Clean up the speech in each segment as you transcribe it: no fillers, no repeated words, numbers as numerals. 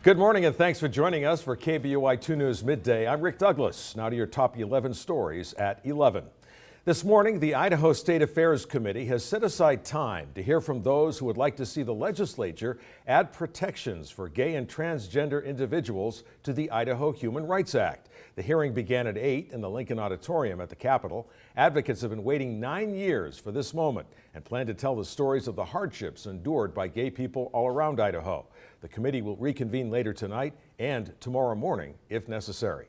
Good morning and thanks for joining us for KBOI 2 News Midday. I'm Rick Douglas. Now to your top 11 stories at 11. This morning, the Idaho State Affairs Committee has set aside time to hear from those who would like to see the legislature add protections for gay and transgender individuals to the Idaho Human Rights Act. The hearing began at 8 in the Lincoln Auditorium at the Capitol. Advocates have been waiting 9 years for this moment and plan to tell the stories of the hardships endured by gay people all around Idaho. The committee will reconvene later tonight and tomorrow morning if necessary.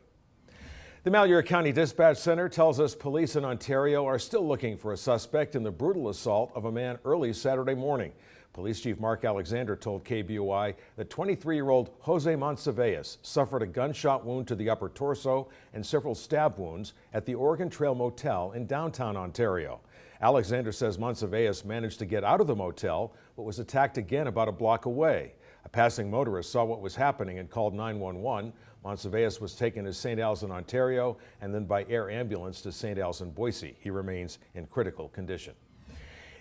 The Malheur County Dispatch Center tells us police in Ontario are still looking for a suspect in the brutal assault of a man early Saturday morning. Police Chief Mark Alexander told KBOI that 23-year-old Jose Monsivais suffered a gunshot wound to the upper torso and several stab wounds at the Oregon Trail Motel in downtown Ontario. Alexander says Monsivais managed to get out of the motel but was attacked again about a block away. A passing motorist saw what was happening and called 911. Monsivais was taken to St. Al's in Ontario and then by air ambulance to St. Al's in Boise. He remains in critical condition.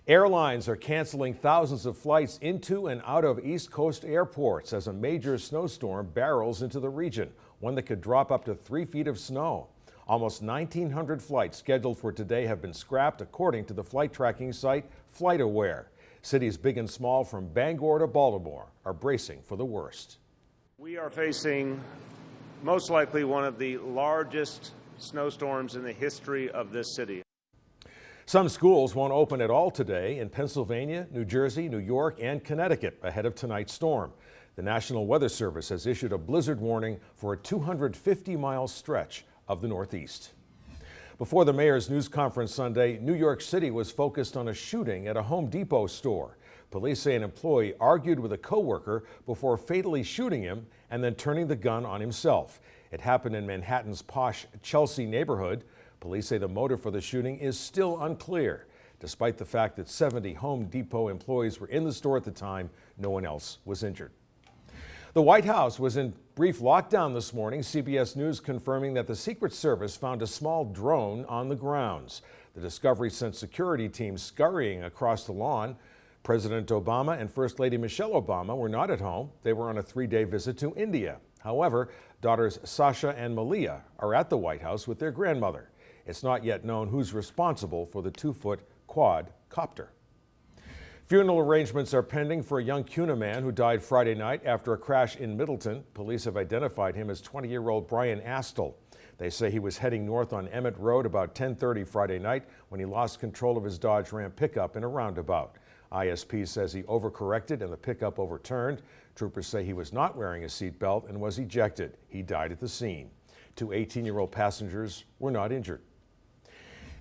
Airlines are canceling thousands of flights into and out of East Coast airports as a major snowstorm barrels into the region, one that could drop up to 3 feet of snow. Almost 1,900 flights scheduled for today have been scrapped, according to the flight tracking site FlightAware. Cities big and small from Bangor to Baltimore are bracing for the worst. We are facing most likely one of the largest snowstorms in the history of this city. Some schools won't open at all today in Pennsylvania, New Jersey, New York, and Connecticut ahead of tonight's storm. The National Weather Service has issued a blizzard warning for a 250-mile stretch of the Northeast. Before the mayor's news conference Sunday, New York City was focused on a shooting at a Home Depot store. Police say an employee argued with a coworker before fatally shooting him and then turning the gun on himself. It happened in Manhattan's posh Chelsea neighborhood. Police say the motive for the shooting is still unclear. Despite the fact that 70 Home Depot employees were in the store at the time, no one else was injured. The White House was in brief lockdown this morning. CBS News confirming that the Secret Service found a small drone on the grounds. The discovery sent security teams scurrying across the lawn. President Obama and First Lady Michelle Obama were not at home. They were on a 3-day visit to India. However, daughters Sasha and Malia are at the White House with their grandmother. It's not yet known who's responsible for the 2-foot quadcopter. Funeral arrangements are pending for a young Kuna man who died Friday night after a crash in Middleton. Police have identified him as 20-year-old Brian Astle. They say he was heading north on Emmett Road about 10:30 Friday night when he lost control of his Dodge Ram pickup in a roundabout. ISP says he overcorrected and the pickup overturned. Troopers say he was not wearing a seatbelt and was ejected. He died at the scene. 2 18-year-old passengers were not injured.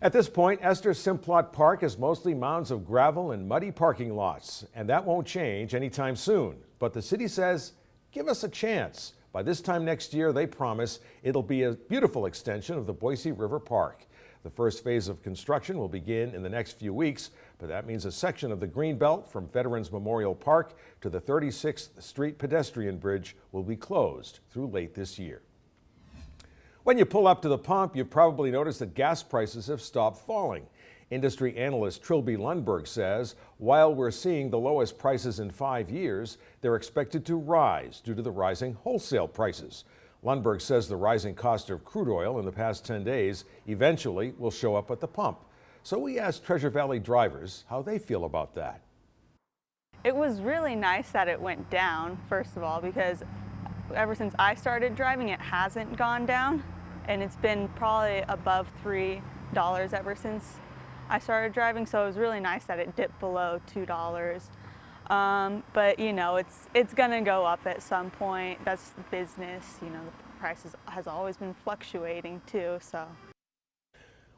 At this point, Esther Simplot Park is mostly mounds of gravel and muddy parking lots, and that won't change anytime soon. But the city says, give us a chance. By this time next year, they promise it'll be a beautiful extension of the Boise River Park. The first phase of construction will begin in the next few weeks, but that means a section of the Greenbelt from Veterans Memorial Park to the 36th Street pedestrian bridge will be closed through late this year. When you pull up to the pump, you've probably noticed that gas prices have stopped falling. Industry analyst Trilby Lundberg says while we're seeing the lowest prices in 5 years, they're expected to rise due to the rising wholesale prices. Lundberg says the rising cost of crude oil in the past 10 days eventually will show up at the pump. So we asked Treasure Valley drivers how they feel about that. It was really nice that it went down, first of all, because ever since I started driving, it hasn't gone down, and it's been probably above $3 ever since I started driving, so it was really nice that it dipped below $2. But you know, it's gonna go up at some point. That's the business. You know, the price has always been fluctuating too, so.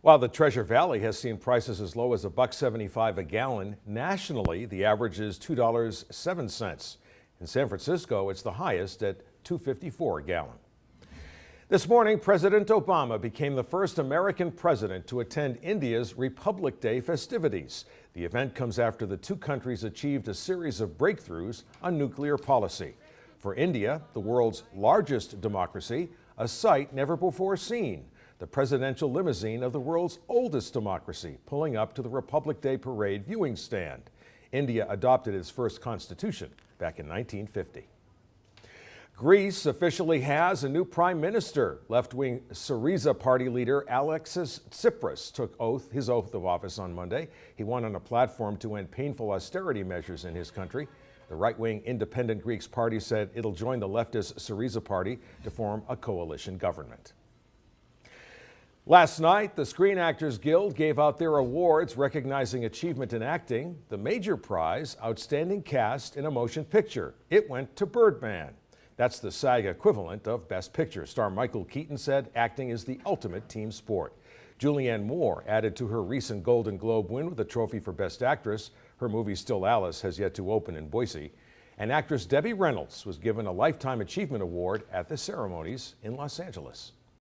While the Treasure Valley has seen prices as low as $1.75 a gallon, nationally the average is $2.07. In San Francisco, it's the highest at $2.54 a gallon. This morning, President Obama became the first American president to attend India's Republic Day festivities. The event comes after the two countries achieved a series of breakthroughs on nuclear policy. For India, the world's largest democracy, a sight never before seen. The presidential limousine of the world's oldest democracy pulling up to the Republic Day parade viewing stand. India adopted its first constitution back in 1950. Greece officially has a new prime minister. Left-wing Syriza party leader Alexis Tsipras took his oath of office on Monday. He won on a platform to end painful austerity measures in his country. The right-wing Independent Greeks party said it'll join the leftist Syriza party to form a coalition government. Last night, the Screen Actors Guild gave out their awards recognizing achievement in acting. The major prize, Outstanding Cast in a Motion Picture. It went to Birdman. That's the SAG equivalent of Best Picture. Star Michael Keaton said acting is the ultimate team sport. Julianne Moore added to her recent Golden Globe win with a trophy for Best Actress. Her movie Still Alice has yet to open in Boise. And actress Debbie Reynolds was given a Lifetime Achievement Award at the ceremonies in Los Angeles.